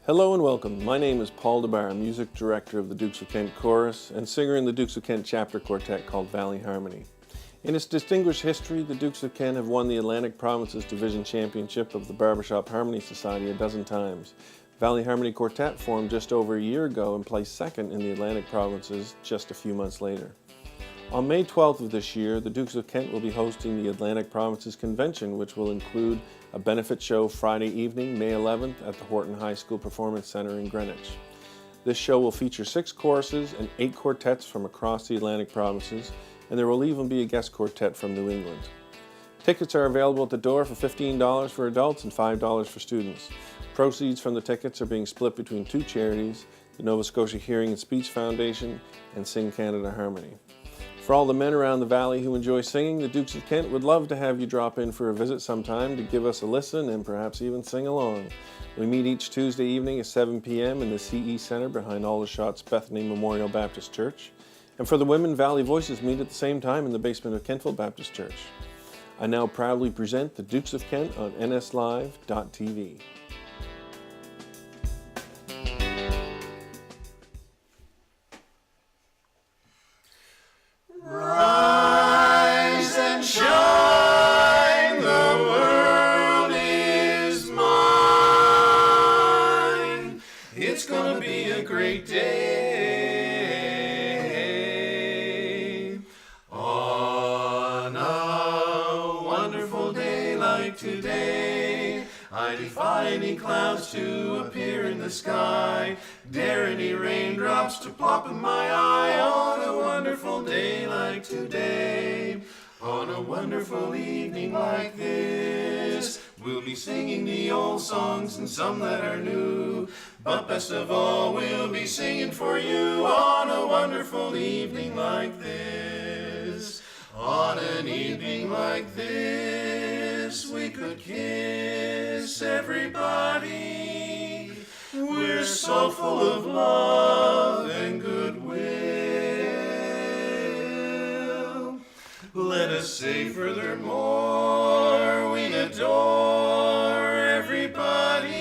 Hello and welcome. My name is Paul DeBar, Music Director of the Dukes of Kent Chorus and singer in the Dukes of Kent Chapter Quartet called Valley Harmony. In its distinguished history, the Dukes of Kent have won the Atlantic Provinces Division Championship of the Barbershop Harmony Society a dozen times. Valley Harmony Quartet formed just over a year ago and placed second in the Atlantic Provinces just a few months later. On May 12th of this year, the Dukes of Kent will be hosting the Atlantic Provinces Convention, which will include a benefit show Friday evening, May 11th, at the Horton High School Performance Center in Greenwich. This show will feature 6 choruses and 8 quartets from across the Atlantic Provinces, and there will even be a guest quartet from New England. Tickets are available at the door for $15 for adults and $5 for students. Proceeds from the tickets are being split between 2 charities, the Nova Scotia Hearing and Speech Foundation and Sing Canada Harmony. For all the men around the valley who enjoy singing, the Dukes of Kent would love to have you drop in for a visit sometime to give us a listen and perhaps even sing along. We meet each Tuesday evening at 7 p.m. in the CE Center behind Aldershot's Bethany Memorial Baptist Church. And for the women, Valley Voices meet at the same time in the basement of Kentville Baptist Church. I now proudly present the Dukes of Kent on nslive.tv. Rise and shine, the world is mine. It's gonna be a great day. On a wonderful day like today, I defy any clouds to appear in the sky. Dare any raindrops to plop in my eye. On a wonderful day like today, on a wonderful evening like this, we'll be singing the old songs and some that are new. But best of all, we'll be singing for you on a wonderful evening like this. On an evening like this, we could kiss everybody. We're so full of love and goodwill. Let us say furthermore, we adore everybody.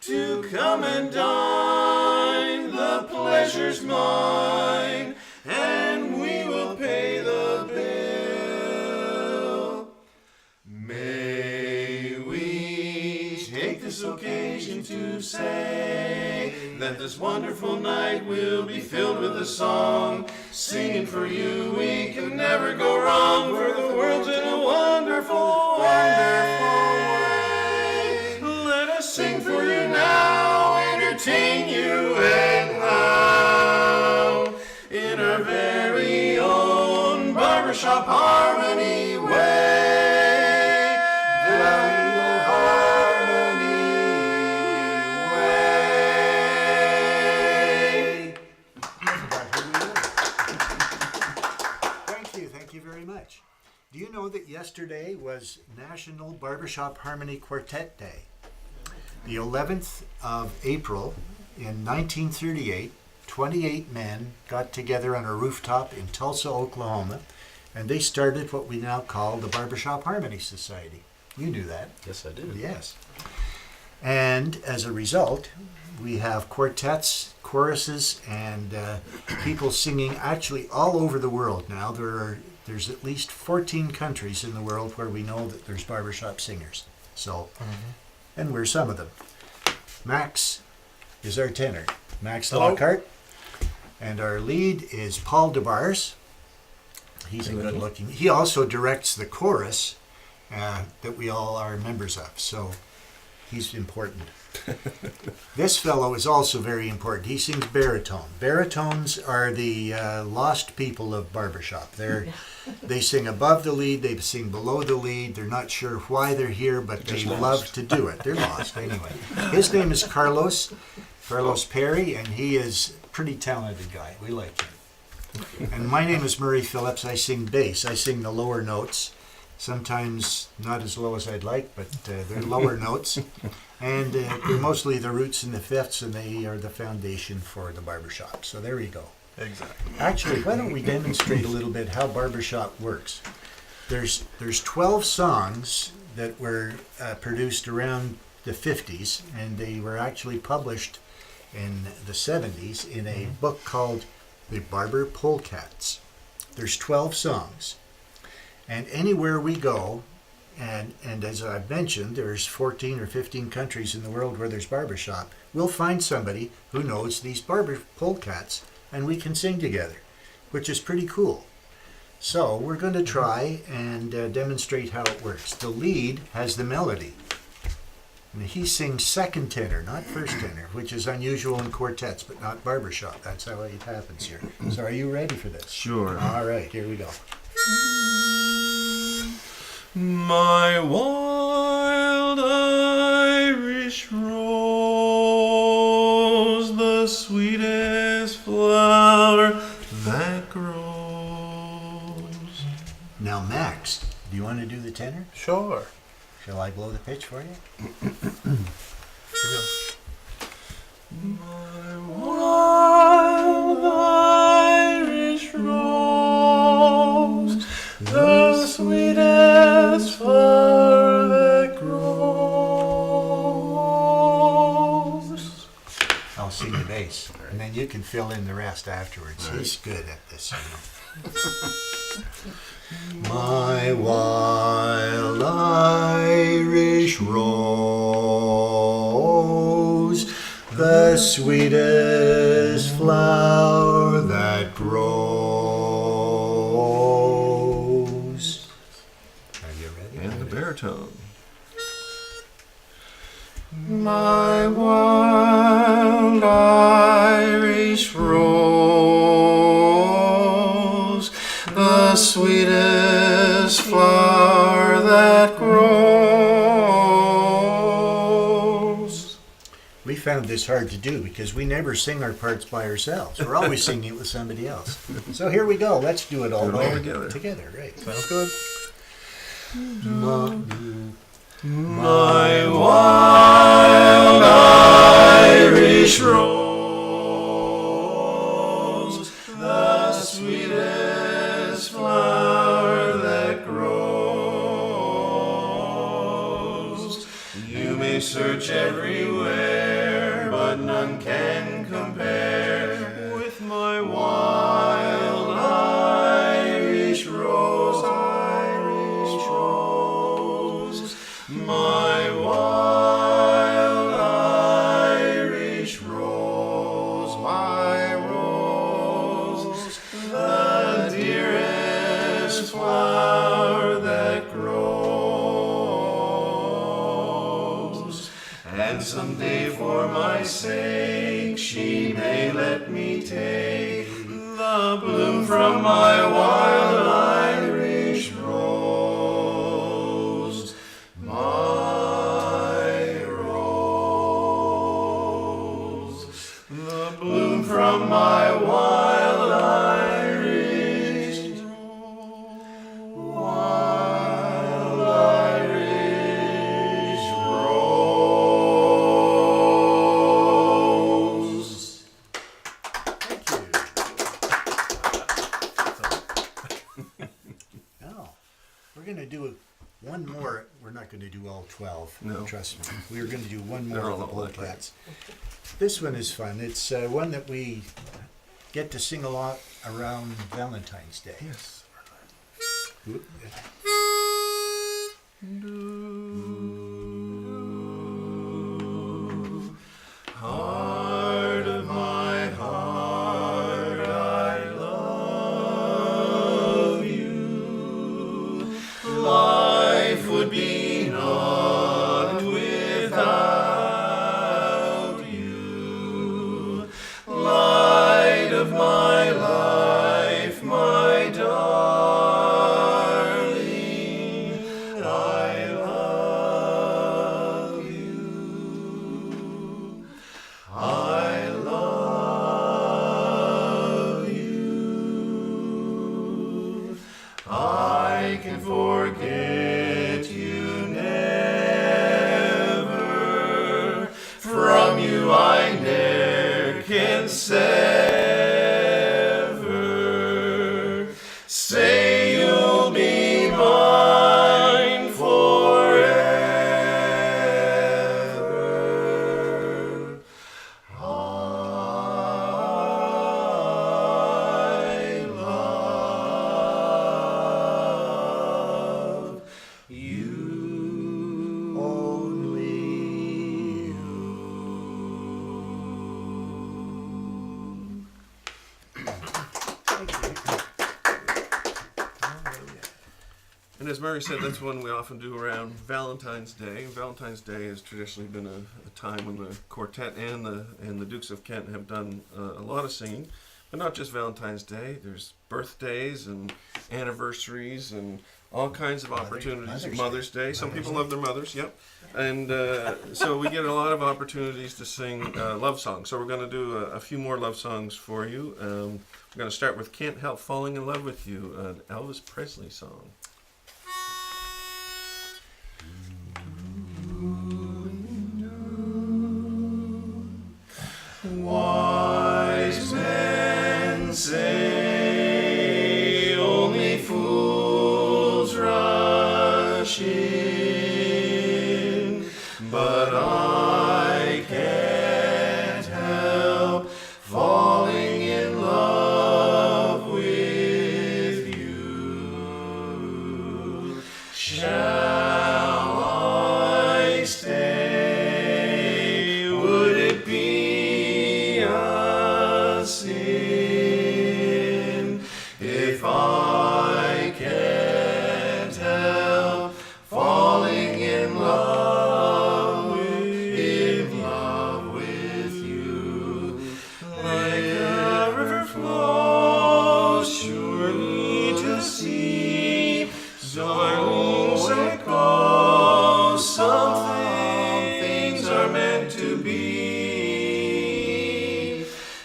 To come and dine, the pleasure's mine, and we will pay the bill. May we take this occasion to say that this wonderful night will be filled with a song. Singing for you, we can never go wrong, for the world's in a wonderful, wonderful way. Let us sing for you now, entertain you and how, in our very own Barbershop Harmony way. Valley Harmony way. Thank you very much. Do you know that yesterday was National Barbershop Harmony Quartet Day? The 11th of April in 1938, 28 men got together on a rooftop in Tulsa, Oklahoma, and they started what we now call the Barbershop Harmony Society. You knew that. Yes, I do. Yes. And as a result, we have quartets, choruses, and people singing actually all over the world now. There's at least 14 countries in the world where we know that there's barbershop singers. So, and we're some of them. Max is our tenor, Max Lockhart, and our lead is Paul DeBars. He's a good looking. He also directs the chorus that we all are members of, so he's important. This fellow is also very important. He sings baritone. Baritones are the lost people of barbershop. They sing above the lead, they sing below the lead. They're not sure why they're here, but they love to do it. They're lost anyway. His name is Carlos Perry, and he is a pretty talented guy. We like him. And my name is Murray Phillips. I sing bass. I sing the lower notes. Sometimes not as low as I'd like, but they're lower notes. And they're mostly the roots and the fifths, and they are the foundation for the barbershop. So there you go. Exactly. Actually, why don't we demonstrate a little bit how barbershop works? There's 12 songs that were produced around the 50s, and they were actually published in the 70s in a book called The Barber Polecats. There's 12 songs. And anywhere we go, and as I've mentioned, there's 14 or 15 countries in the world where there's barbershop, we'll find somebody who knows these barber polecats, and we can sing together, which is pretty cool. So we're going to try and demonstrate how it works. The lead has the melody. And he sings second tenor, not first tenor, which is unusual in quartets, but not barbershop. That's how it happens here. So are you ready for this? Sure. All right, here we go. My wild Irish rose, the sweetest flower that grows. Now, Max, do you want to do the tenor? Sure. Shall I blow the pitch for you? My wild Irish rose, the sweetest flower that grows. I'll sing the bass, and then you can fill in the rest afterwards. He's good at this, you know. My wild Irish rose, the sweetest flower that grows. Are you ready? And the baritone. My wild Irish rose, the sweetest flower that grows. We found this hard to do because we never sing our parts by ourselves. We're always singing it with somebody else. So here we go. Let's do it all, together. Right. Sounds good. My wild Irish rose, the sweetest flower that grows. You may search everywhere, but none can compare with my wild Irish rose, Irish rose. My wild Irish rose, my rose, the dearest flower that grows. And someday for my sake she may let me take the bloom from my wild Irish rose. My rose, the bloom from my wild Irish rose, wild Irish rose. Thank you. Now, we're going to do one more. We're not going to do all 12. No. Trust me. We're going to do one They're more all of the like that. Polecats. This one is fun. It's one that we get to sing a lot around Valentine's Day. Yes. Oop. Heart of my heart, I love you. Life would be naught without you. Light of my life, my darling, I love you. I love you. I can forget you never. From you I ne'er can sever. Say you'll be mine forever. And as Murray said, that's one we often do around Valentine's Day. Valentine's Day has traditionally been a time when the quartet and the Dukes of Kent have done a lot of singing. But not just Valentine's Day. There's birthdays and anniversaries and all kinds of opportunities. Mother's Day. Some people love their mothers, yep. And so we get a lot of opportunities to sing love songs. So we're going to do a few more love songs for you. We're going to start with Can't Help Falling in Love with You, an Elvis Presley song. Wise men say only fools rush in, but I can't help falling in love with you. Shall I stay? Would it be a sin if I can't help falling in love with you? Like a river flows surely to the sea, darling, so it goes. Some things are meant to be.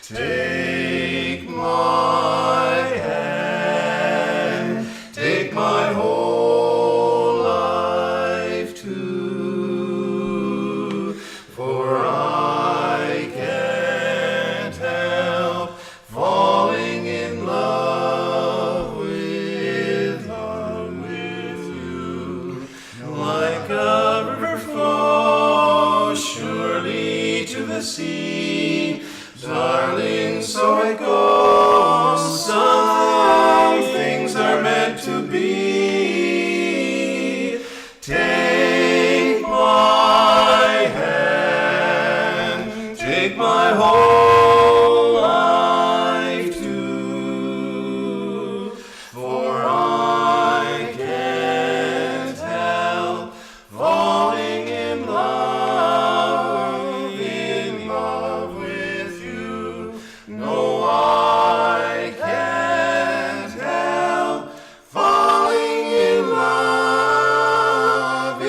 Take my hand, take my whole life too, for I can't help falling in love with you. Like a river flows surely to the sea, darling, so it goes. Some things are meant to be. Take my hand, take my whole life too, for I can't help falling in love with you. No, I can't help falling in love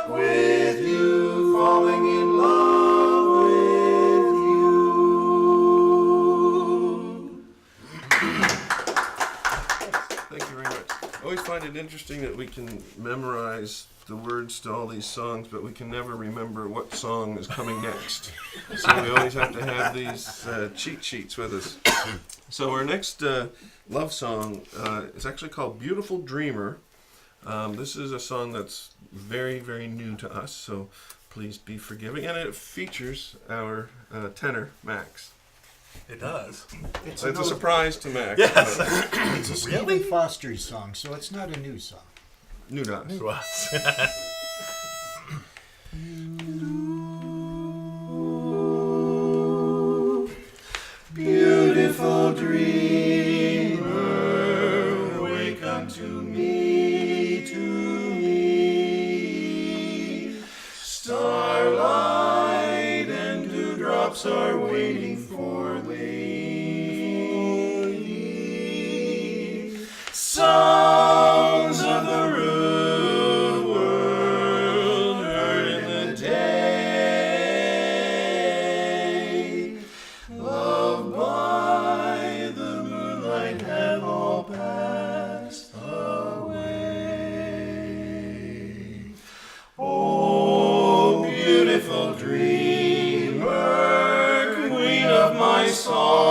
with you, falling in love with you. Thank you very much. I always find it interesting that we can memorize the words to all these songs, but we can never remember what song is coming next. So we always have to have these cheat sheets with us. So our next love song is actually called Beautiful Dreamer. This is a song that's very, very new to us, so please be forgiving. And it features our tenor, Max. It does. It's It's a surprise to Max. Yes. It's a Stephen Foster song, so it's not a new song. New to us. It was. Beautiful dreamer, wake unto me, Starlight and dewdrops are waiting for thee. Sounds of the rude world heard in the day, loved by the moonlight, have all passed away. Oh, beautiful dreamer, queen of my song,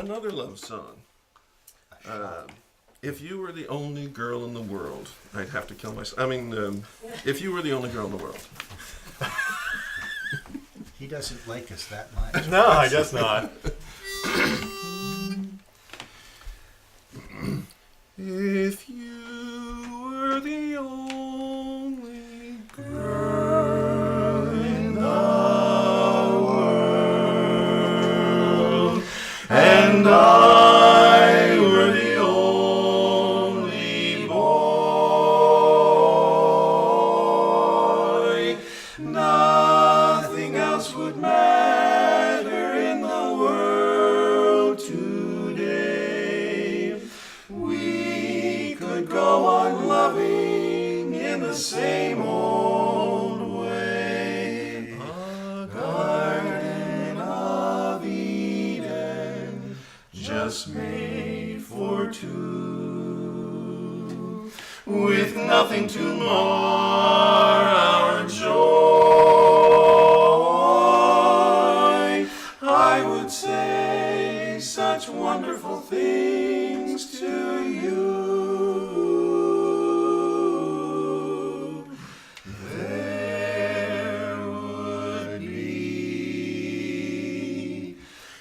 Another love song. If you were the only girl in the world, I'd have to kill myself. I mean, if you were the only girl in the world. He doesn't like us that much. No, I guess not. If you were the only girl in the world, and I were the only boy, nothing else would matter in the world today. We could go on loving in the same old way. A garden of Eden just made for two, with nothing to mar our joy. I would say such wonderful things to you. There would be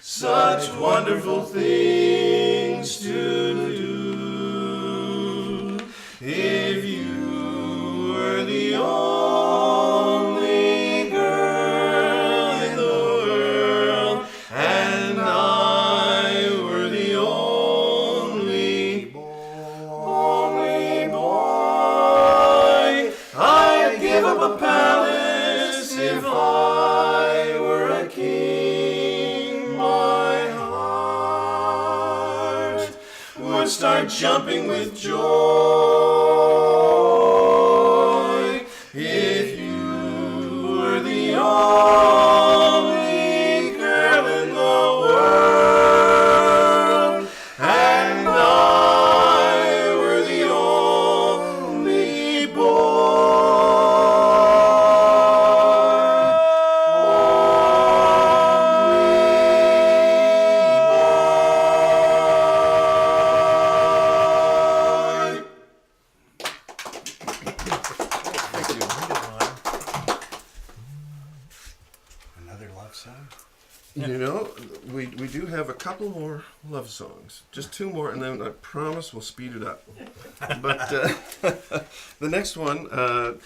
such wonderful things to do if you were the only girl in the world, and I were the only boy. I'd give up a palace if I were a king. My heart would start jumping with joy if you were the only girl in the world, and I were the only boy. Another love song? You know, we do have a couple more love songs. Just two more, and then I promise we'll speed it up. But the next one, and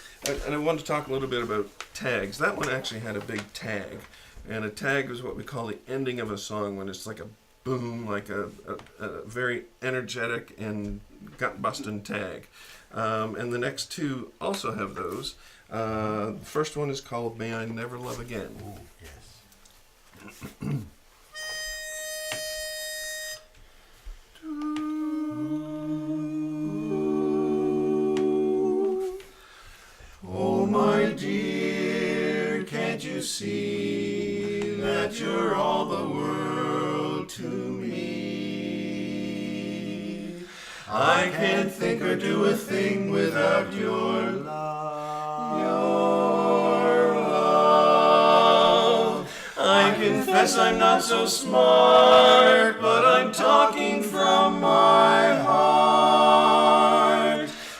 I wanted to talk a little bit about tags. That one actually had a big tag. And a tag is what we call the ending of a song, when it's like a boom, like a very energetic and gut-busting tag. And the next two also have those. The first one is called May I Never Love Again. Ooh, yes. Oh, my dear, can't you see that you're all the world to me? I can't think or do a thing without your love. Your love. I confess I'm not so smart, but I'm talking from my heart.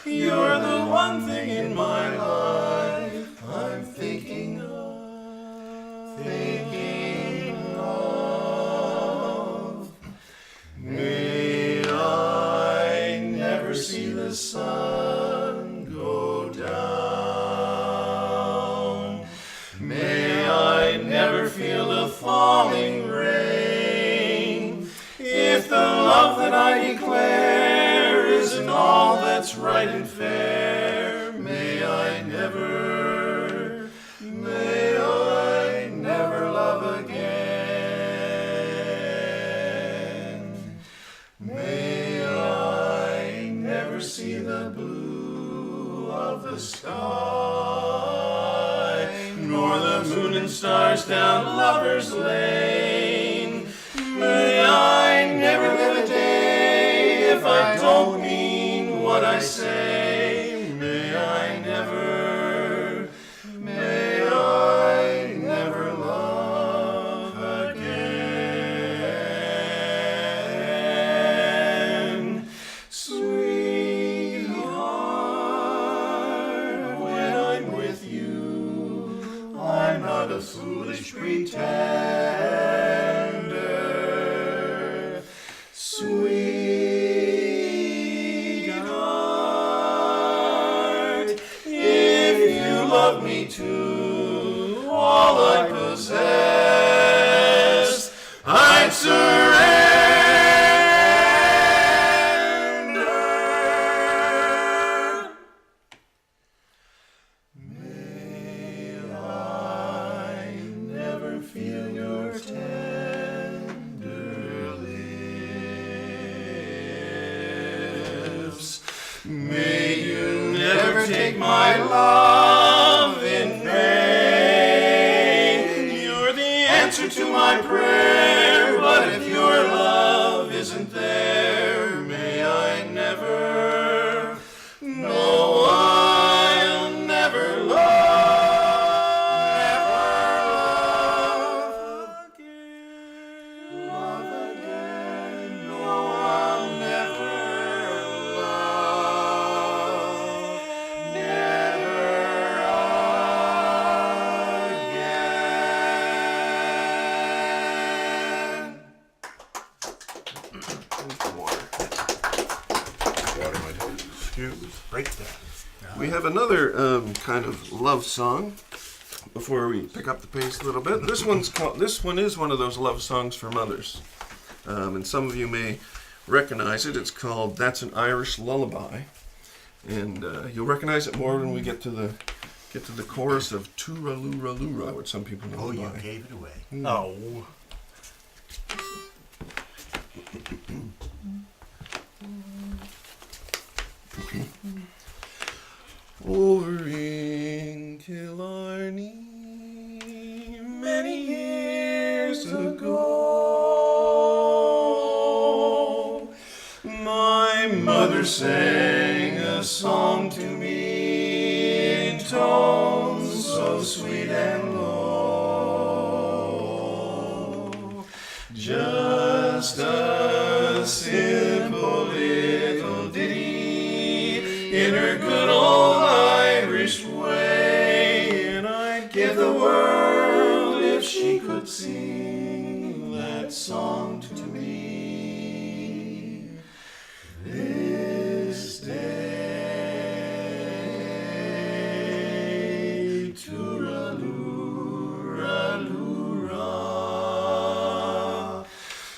You're the one thing in my life I'm thinking of. May I never see the sun go down. May I never feel the falling rain. If the love that I declare isn't all that's right and fair, may I never love again. May I never see the blue of the sky, nor the moon and stars down Lover's Lane. May I never live a day if I don't mean what I say. May I never love again. but a foolish pretender. Sweetheart, if you love me too, all I possess, I'd surrender. May I never feel your tender lips. May you never take my love in vain. You're the answer to my prayer, but if your love isn't there, may I never, no, I'll never love again. Love again. No, I'll never love. Never again. Water my toes. Excuse. Break that. We have another kind of love song before we pick up the pace a little bit. This one is one of those love songs for mothers, and some of you may recognize it. It's called "That's an Irish Lullaby," and you'll recognize it more when we get to the chorus of "Tooralooraloora," which some people know. Oh, you by. gave it away. No. Over in Killarney, many years ago, my mother sang a song to me in tones so sweet and low. Just a simple little ditty in her good old Irish way, and I'd give the world if she could sing that song to me this day. Tooralooraloora,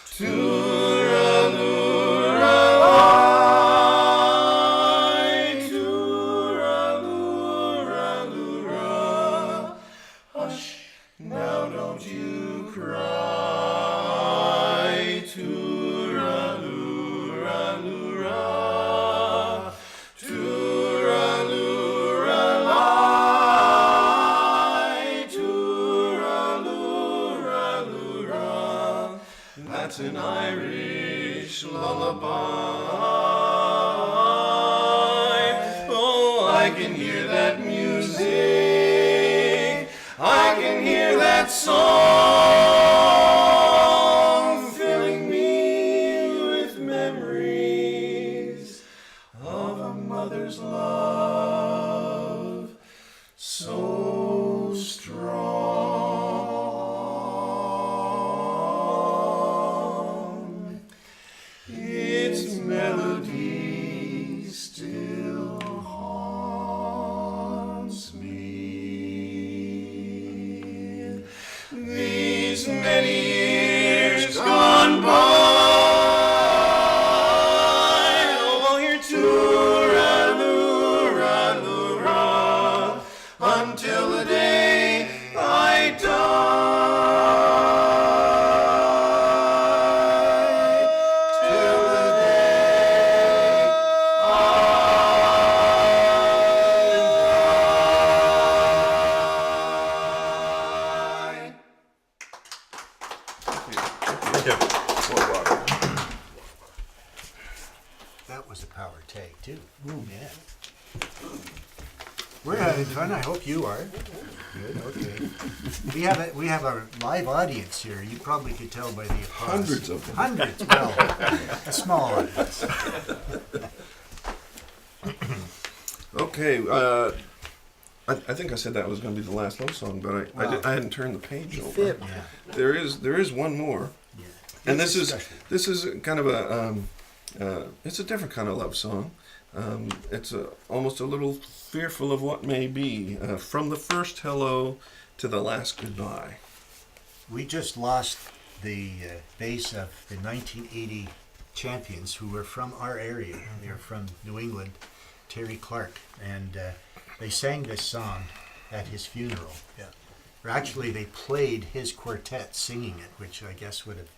tooralooraloora. Hush, now don't you cry. Tooralooraloora, tooralooraloora, tooralooraloora. That's an Irish lullaby. Oh, I can hear that music. I can hear that song filling me with memories of a mother's love so strong. Its melody still haunts me. These many years gone by, oh, I'll hear tooralooraloora until the day I die. Till the day I die. Thank you. More water. That was a power take, too. Ooh, yeah. We're having fun. I hope you are. Good. Okay. We have a live audience here. You probably could tell by the applause. Hundreds of them. Hundreds. Well, a small audience. Okay, I think I said that was going to be the last love song, but I hadn't turned the page over. Yeah. There is one more, Yeah. and It's this special. is kind of a it's a different kind of love song. It's almost a little fearful of what may be. From the first hello to the last goodbye. We just lost the bass of the 1980 champions who were from our area. They were from New England, Terry Clark, and they sang this song at his funeral. Yeah. Or actually, they played his quartet singing it, which I guess would have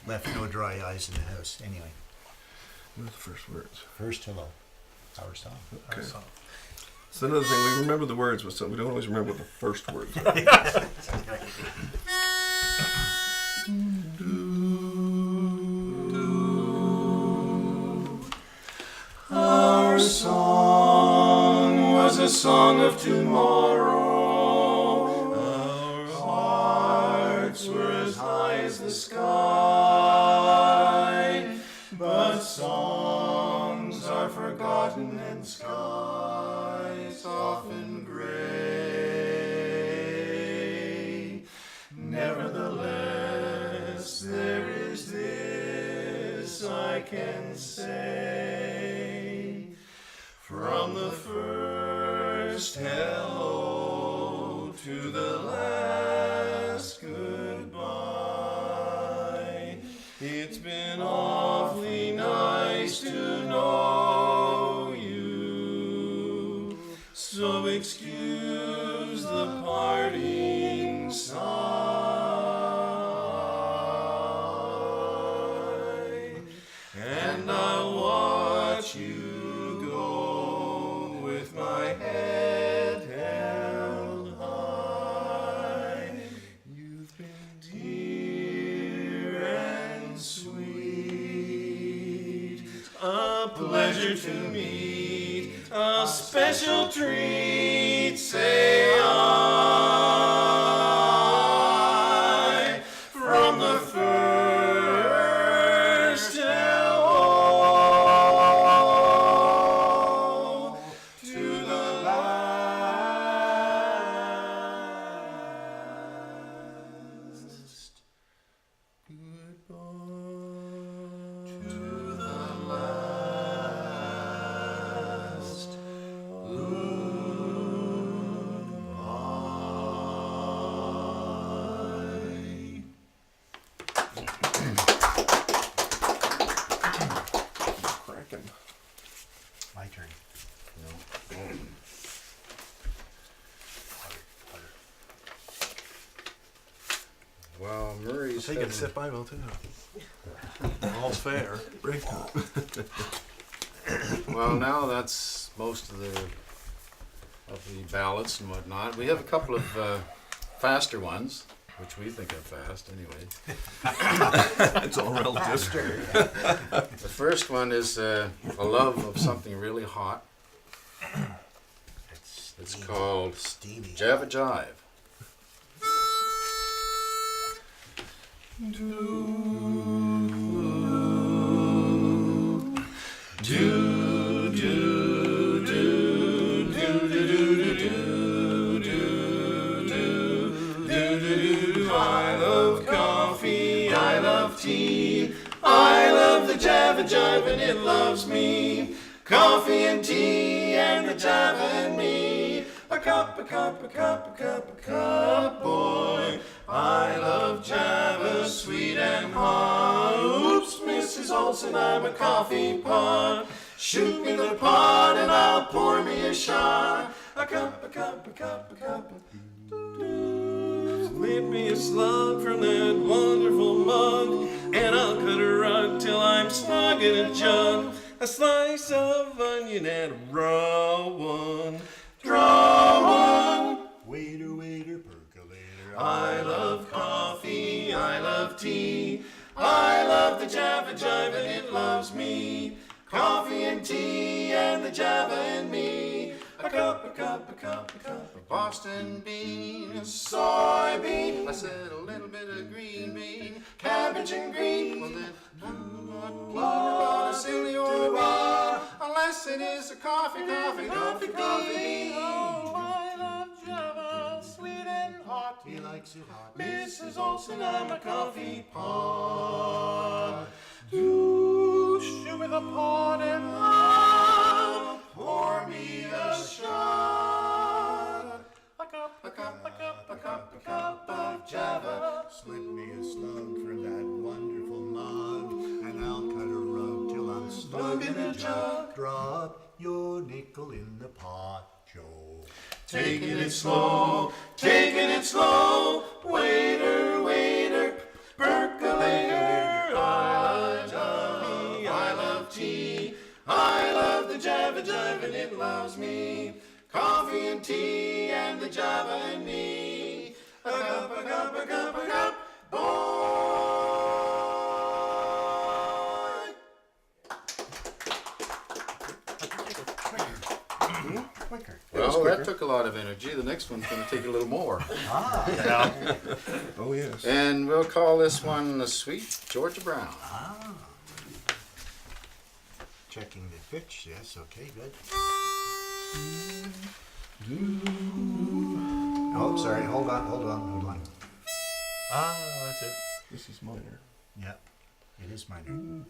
left no dry eyes in the house. Anyway, What are the first words? first hello, our song. Okay. So another thing, we remember the words, but so we don't always remember what the first words are. Our song was a song of tomorrow. Our hearts were as high as the sky. But songs are forgotten and skies often gray. Nevertheless, there is this I can say. From the first hello to the last goodbye, it's been awfully nice to know you. So excuse the parting sigh, and I'll watch you go with my head held high. You've been dear and sweet, a pleasure to meet, a special treat, say I, from the first hello to the last goodbye. To the last goodbye. Cracking. My turn. Well, Murray's Take a sip, I will too. All's fair. Break time. Well, now that's most of the ballads and whatnot. We have a couple of faster ones, which we think are fast anyway. It's all relative. The first one is a love of something really hot. It's called Stevie. Java Jive. I love coffee, I love tea, I love the Java Jive and it loves me. Coffee and tea and the Java and me. A cup, boy. I love Java, sweet and hot. Oops, Mrs. Olson, I'm a coffee pot. Shoot me the pot and I'll pour me a shot. A cup. Leave me a slug from that wonderful mug, and I'll cut a rug till I'm snug in a jug. A slice of onion and a raw one. Draw one. Waiter, percolator. I love coffee, I love tea, I love the Java Jive and it loves me. Coffee and tea and the Java and me. A cup, a Boston bean, a soybean. I said a little bit of green bean, cabbage and green. Well then, a silly or a unless it is a coffee bean. hot. He likes it hot. Mrs. Olson, I'm a coffee pot. Douche with a pot and love. Pour me a shot. A cup, a cup, a cup, a cup, a cup of Java. Slip me a slug from that wonderful mug, and I'll cut a rug till I'm snug in a jug. Drop your nickel in the pot, Joe. Taking it slow, waiter, waiter, percolator. I love coffee, I love tea, I love the Java jive and it loves me. Coffee and tea and the Java and me. A cup, a cup, a cup, a cup, boy. Quicker. Well, that took a lot of energy. The next one's going to take a little more. Oh, yes. And we'll call this one the Sweet Georgia Brown. Checking the pitch, yes, okay, good. Oh, sorry, hold on. That's it. This is minor. Yep, it is minor.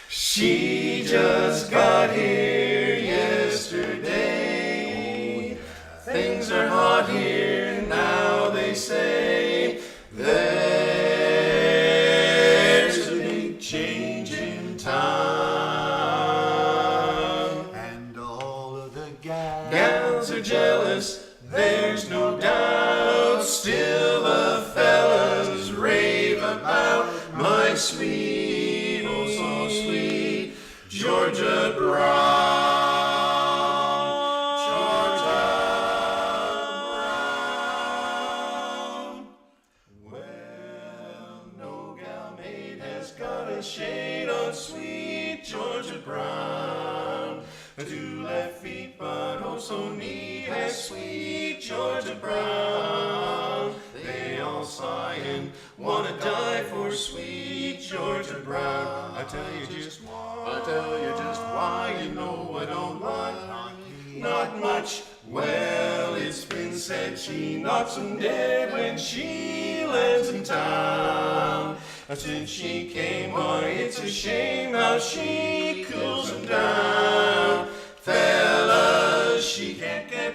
She just got here yesterday. Things are hot here now, they say. There's a big change in town. And all of the Gals are jealous, there's no doubt. Still the fellas rave about my sweet, oh so sweet, Georgia Brown. Georgia Brown. Well, no gal maid has got a shade on sweet Georgia Brown. Two left feet, but oh so neat as sweet Georgia Brown. They all sigh and wanna die for sweet Georgia Brown. I tell you just why, you know I don't want not much. Well, it's been said she knocks 'em dead when she lands in town. Since she came, why, it's a shame how she cools 'em down. Fellas, she can't get.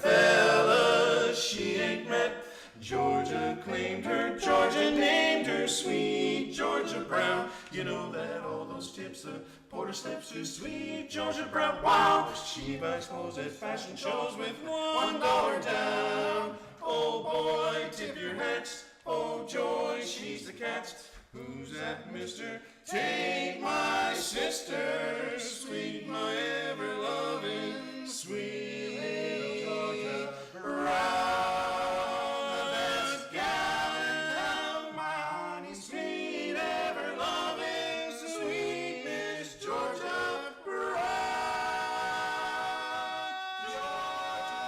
Fellas, she ain't met. Georgia claimed her, Georgia named her sweet Georgia Brown. You know that all those tips the porter slips to sweet Georgia Brown. Wow, she buys clothes at fashion shows with $1 down. Oh boy, tip your hats. Oh joy, she's the cat. Who's that, mister? Take my sister, sweet, my ever-loving, sweet Georgia Brown. The best gal in town, my honey, sweet, ever-loving, sweet Miss Georgia Brown. Georgia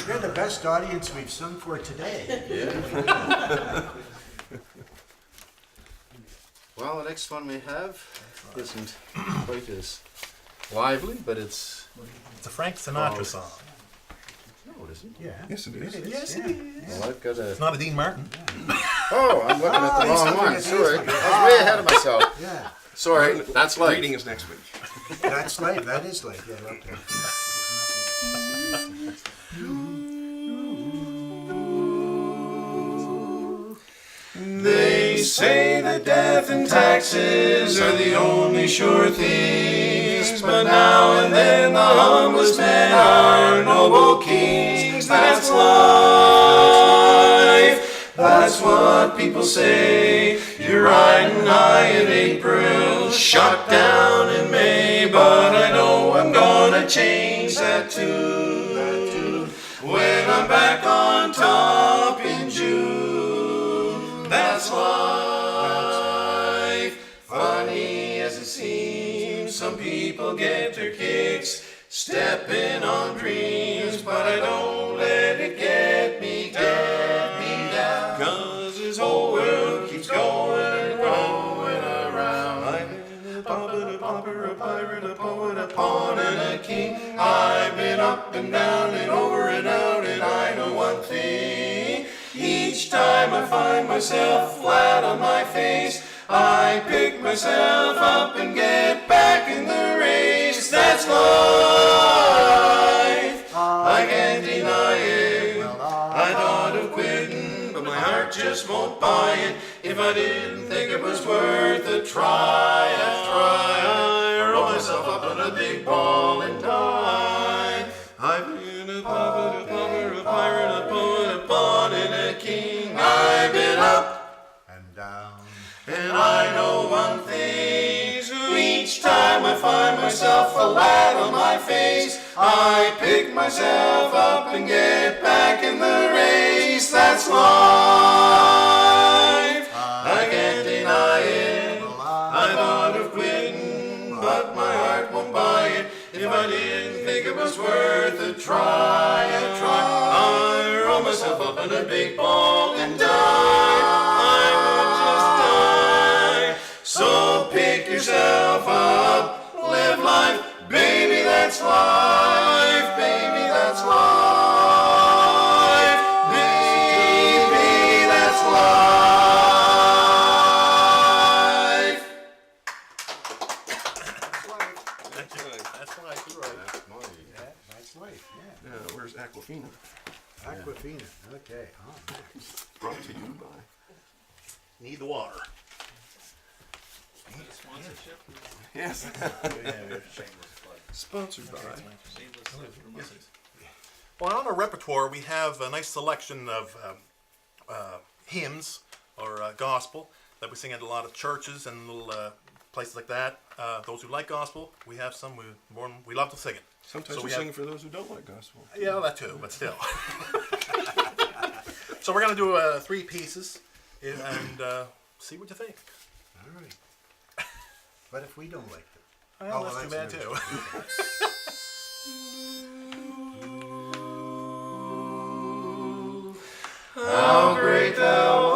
You're the best audience we've sung for today. Well, the next one we have isn't quite as lively, but it's... It's a Frank Sinatra song. No, it isn't. Yeah. Yes, it is. Yes, it is. Well, I've got a... It's not a Dean Martin. Oh, I'm looking at the he's wrong looking one. at Sorry. these I ones. was way ahead of myself. Yeah, Sorry, that's light. Reading is next week. that's light. That is light. Yeah, okay. They say that death and taxes are the only sure things, but now and then the humblest men are noble kings. That's life, that's what people say. You're riding high in April, shot down in May, but I know I'm gonna change that tune when I'm back on top in June. That's life, funny as it seems. Some people get their kicks stepping on dreams, but I don't I've been up and down and over and out, and I know one thing. Each time I find myself flat on my face, I pick myself up and get back in the race. That's life. I can't deny it. I thought of quitting, but my heart just won't buy it. If I didn't think it was worth a try, I roll myself up in a big ball and die. I've been a puppet, a pumper, a pirate, a poet, a pawn, and a king. I've been up And down. and I know one thing. Each time I find myself flat on my face, I pick myself up and get back in the race. That's life. I can't deny it. I thought of quitting, but my heart won't buy it. If I didn't think it was worth a try, I roll myself up in a big ball and die. I would just die. So pick yourself up, live life, baby, that's life, baby, that's life, baby, that's life. That's right, you're right. That's life, yeah. Where's Aquafina? Aquafina, okay. Oh, Brought to you by. Need the water. Yes. Sponsored by. Well, on our repertoire, we have a nice selection of hymns or gospel that we sing at a lot of churches and little places like that. Those who like gospel, we have some. We love to sing it. Sometimes So we we have- sing for those who don't like gospel. Yeah, that too, but still. So we're going to do 3 pieces and see what you think. all right. But if we don't like them? Well, well, that's too bad that's too. How great thou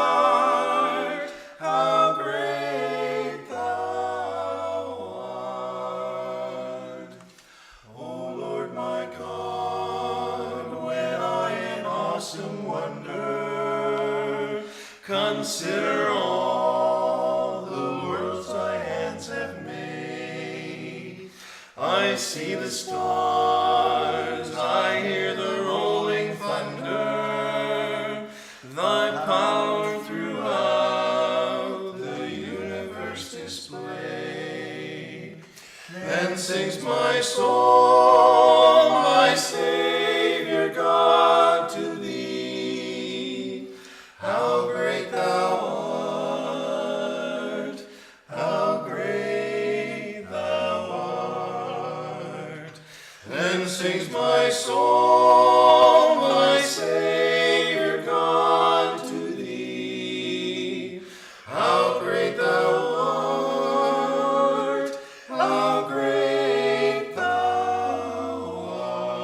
art, how great thou art. O Lord my God, when I in awesome wonder consider all the worlds thy hands have made, I see the stars, I hear the rolling thunder, thy power throughout the universe displayed. Then sings my soul, my Savior God, to thee. How great thou art, how great thou art. Then sings my soul, my Savior God, to thee. How great thou art, how great thou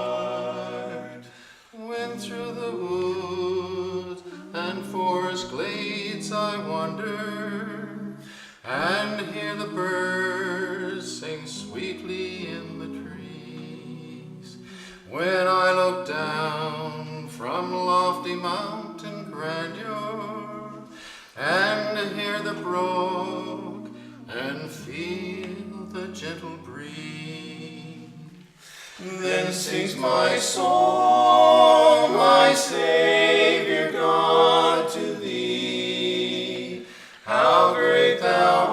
art. When through the woods and forest glades I wander, and hear the birds sing sweetly in the trees, when I look down from lofty mountain grandeur, and hear the brook and feel the gentle breeze, then sings my soul, my Savior God, to thee. How great thou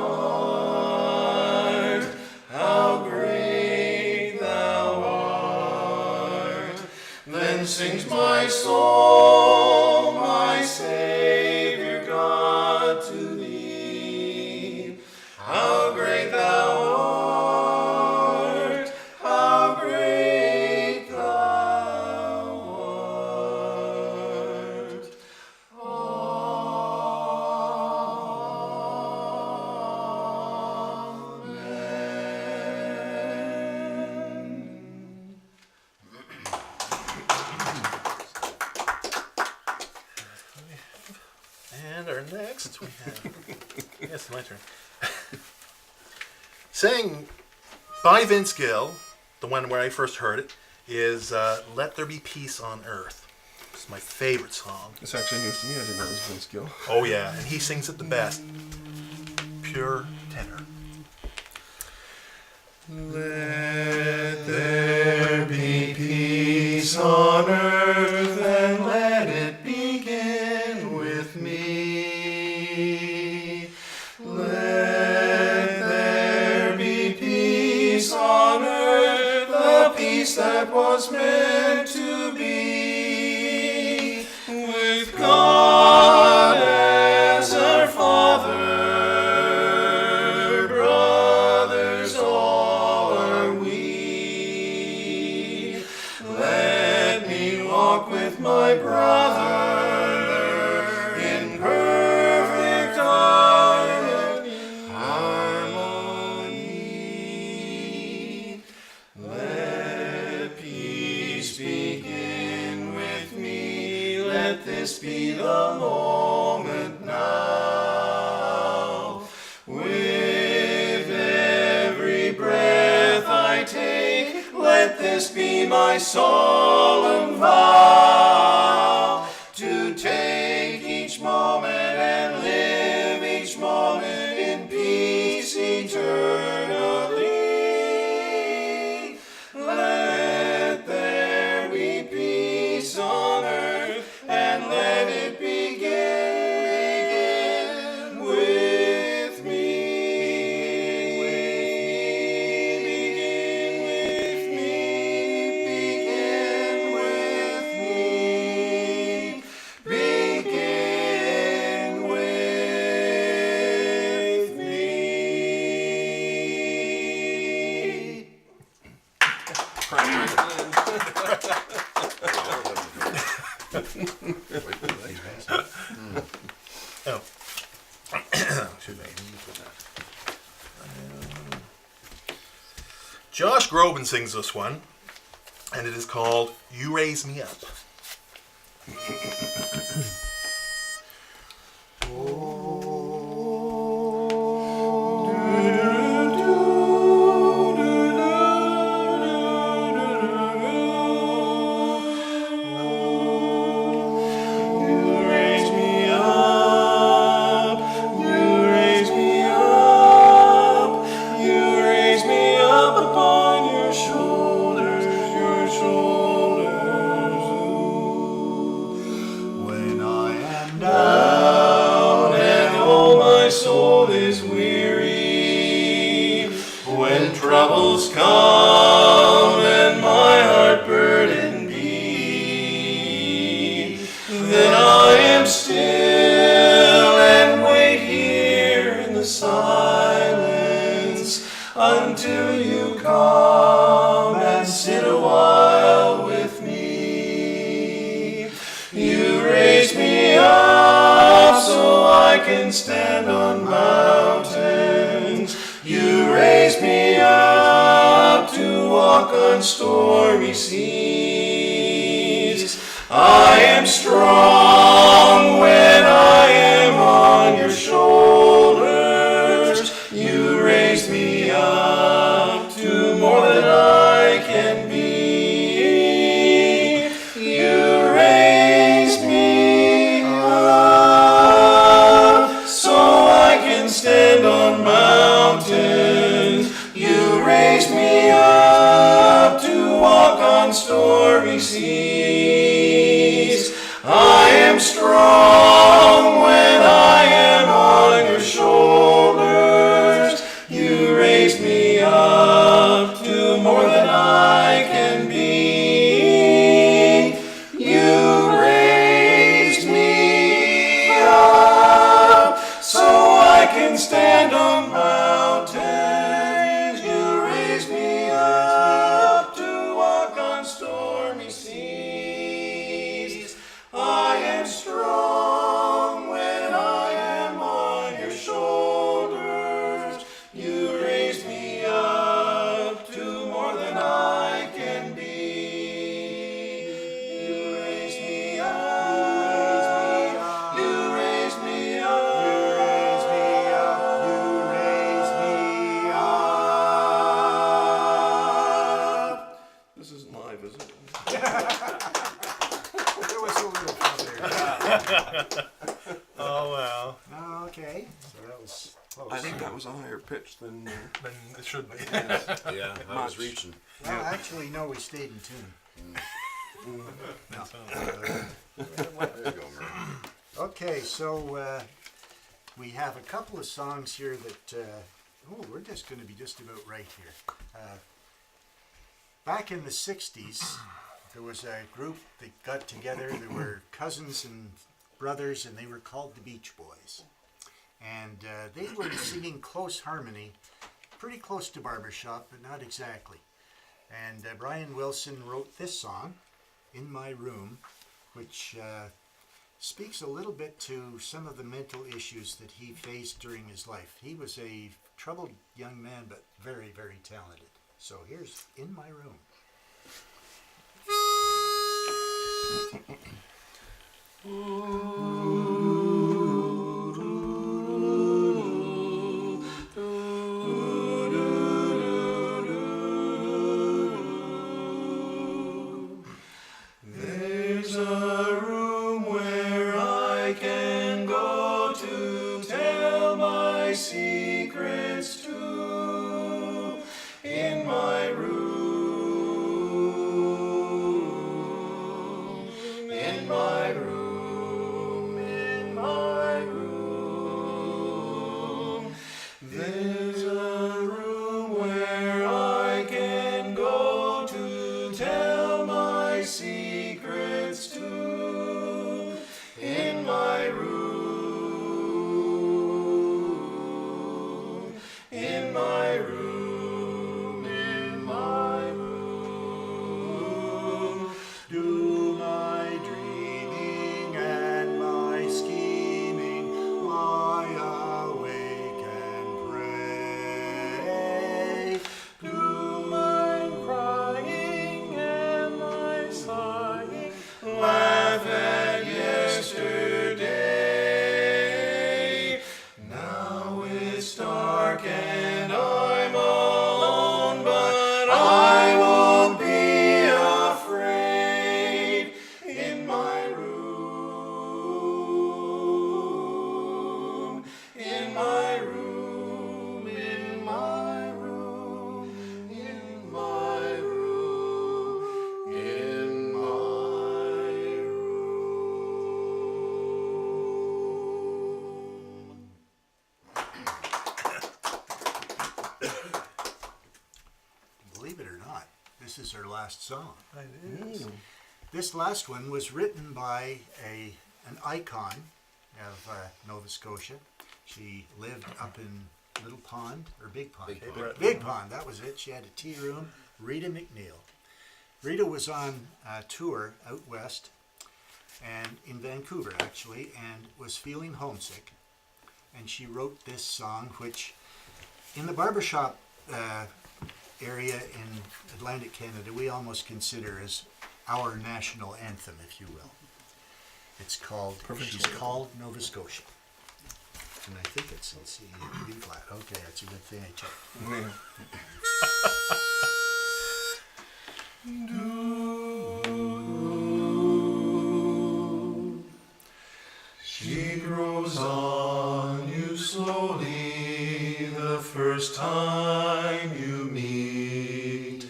art, how great thou art. Then sings my soul, my Savior God, to thee. How great thou art, how great thou art. Amen. And our next, we have. Yes, my turn. Sang by Vince Gill, the one where I first heard it, is Let There Be Peace on Earth. It's my favorite song. It's actually news to me. I didn't know it was Vince Gill. Oh yeah, and he sings it the best. Pure tenor. Let there be peace on earth, and let it begin with me. Let there be peace on earth, the peace that was meant to be, with God as our Father, brothers all are we. Let me walk with my brother in perfect harmony. Let peace begin with me. Let this be the moment now. With every breath I take, let this be my solemn vow, to take each moment and live each moment in peace eternally. Let there be peace on earth, and let it begin with me. Begin with me. Begin with me. Oh. Should be. Josh Groban sings this one, and it is called You Raise Me Up. You raise me up, you raise me up, you raise me up upon your shoulders, When I am down and all my soul is weary, when troubles come and my heart burden be, then I am still and wait here in the silence until you come and sit a while with me. You raise me up so I can stand on mountains. You raise me up to walk on stormy seas. I am strong when I am on your shoulders. You raise me up to more than I can be. You raise me up so I can stand on mountains. You raise me up to walk on stormy seas. I am strong when I am on your shoulders. You raise me up to more than I can be. You raise me up so I can stand on mountains. You raise me up to walk on stormy seas. I am strong There was a little further. Oh well. Okay, so that was close. I think that was a higher pitch than. Then it should be. Yeah, I was Much. reaching. Well, actually, no, we stayed in tune. There you go, Murray. Okay, so we have a couple of songs here that, we're just going to be just about right here. Back in the 60s, there was a group that got together. There were cousins and brothers, and they were called the Beach Boys. And they were singing close harmony, pretty close to Barbershop, but not exactly. And Brian Wilson wrote this song, In My Room, which speaks a little bit to some of the mental issues that he faced during his life. He was a troubled young man, but very, very talented. So here's In My Room. There's a room where I can go to tell my secrets to. In my room, in my room, in my room. There's a room where I can go to tell my secrets to. In my room, in my room, in my room. Do my dreaming and my scheming lie awake and pray. Do my crying and my sighing laugh at yesterday. Now it's dark and I'm alone, but I won't be afraid. In my room, in my room, in my room, in my room, in my room. Believe it or not, this is our last song. It is. This last one was written by an icon of Nova Scotia. She lived up in Little Pond, or Big Pond. Big Pond. Big Pond, that was it. She had a tea room. Rita McNeil. Rita was on a tour out west, and in Vancouver actually, and was feeling homesick. And she wrote this song, which in the barbershop area in Atlantic Canada, we almost consider as our national anthem, if you will. It's called, she's called Nova Scotia. And I think it's in C, B flat. Okay, that's a good thing I checked. She grows on you slowly the first time you meet.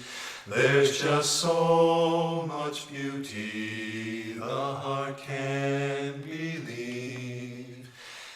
There's just so much beauty the heart can't believe.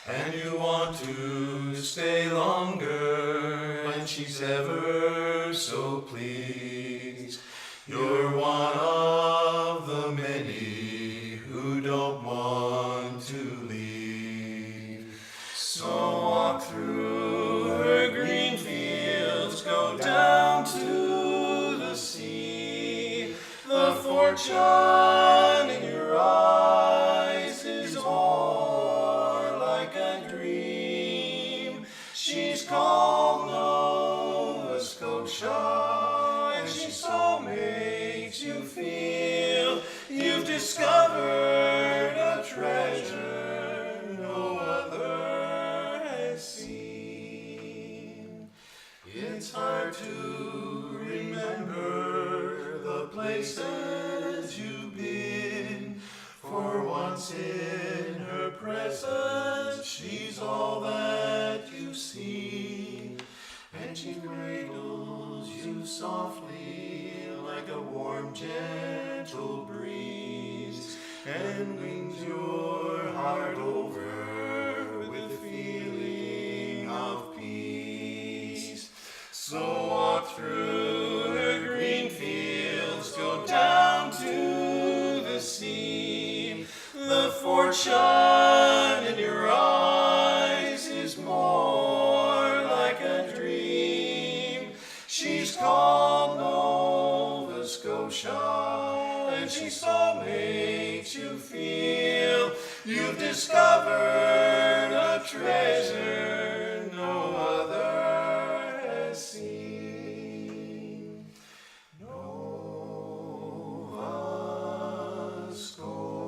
And you want to stay longer, and she's ever so pleased. You're one of the many who don't want to leave. So walk through her green fields, go down to the sea. The fortune in your eyes is more like a dream. She's called Nova Scotia, and she so makes you feel you've discovered a treasure no other has seen. It's hard to remember the places warm, gentle breeze, and wings your heart over with a feeling of peace. So walk through her green fields, go down to the sea. The fortune in your eyes is more like a dream. She's called Nova Scotia, and she so makes you feel you've discovered a treasure no other has seen. Nova Scotia.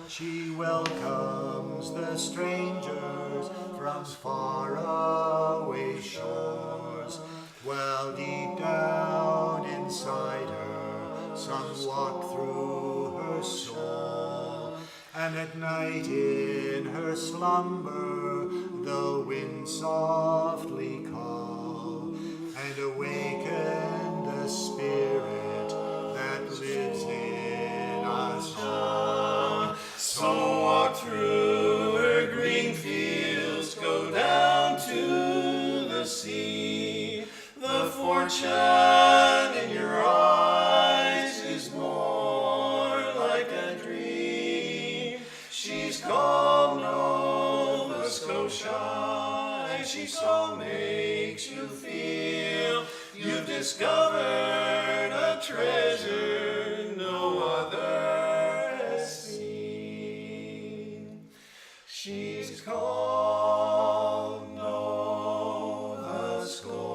She welcomes the strangers from far away shores, while deep down inside her some walk through her soul. And at night in her slumber the wind softly call, and awaken the spirit that lives in us all. So walk through her green fields, go down to the sea. The fortune in your eyes is more like a dream. She's called Nova Scotia, and she so makes you feel you've discovered a treasure no other has seen. She's called Nova Scotia.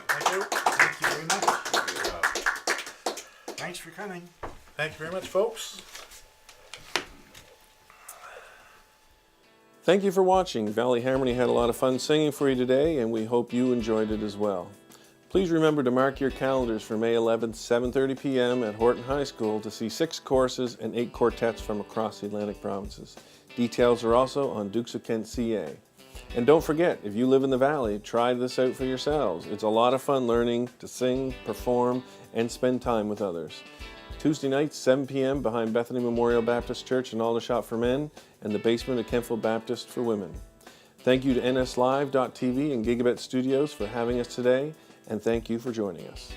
Thank you. Thank you very much. Thanks for coming. Thank you very much, folks. Thank you for watching. Valley Harmony had a lot of fun singing for you today, and we hope you enjoyed it as well. Please remember to mark your calendars for May 11th, 7:30 p.m. at Horton High School to see 6 choruses and 8 quartets from across the Atlantic provinces. Details are also on Dukes of Kent CA. And don't forget, if you live in the Valley, try this out for yourselves. It's a lot of fun learning to sing, perform, and spend time with others. Tuesday nights, 7 p.m. behind Bethany Memorial Baptist Church in Aldershot for men and the basement of Kentville Baptist for women. Thank you to NSLive.tv and Gigabit Studios for having us today, and thank you for joining us.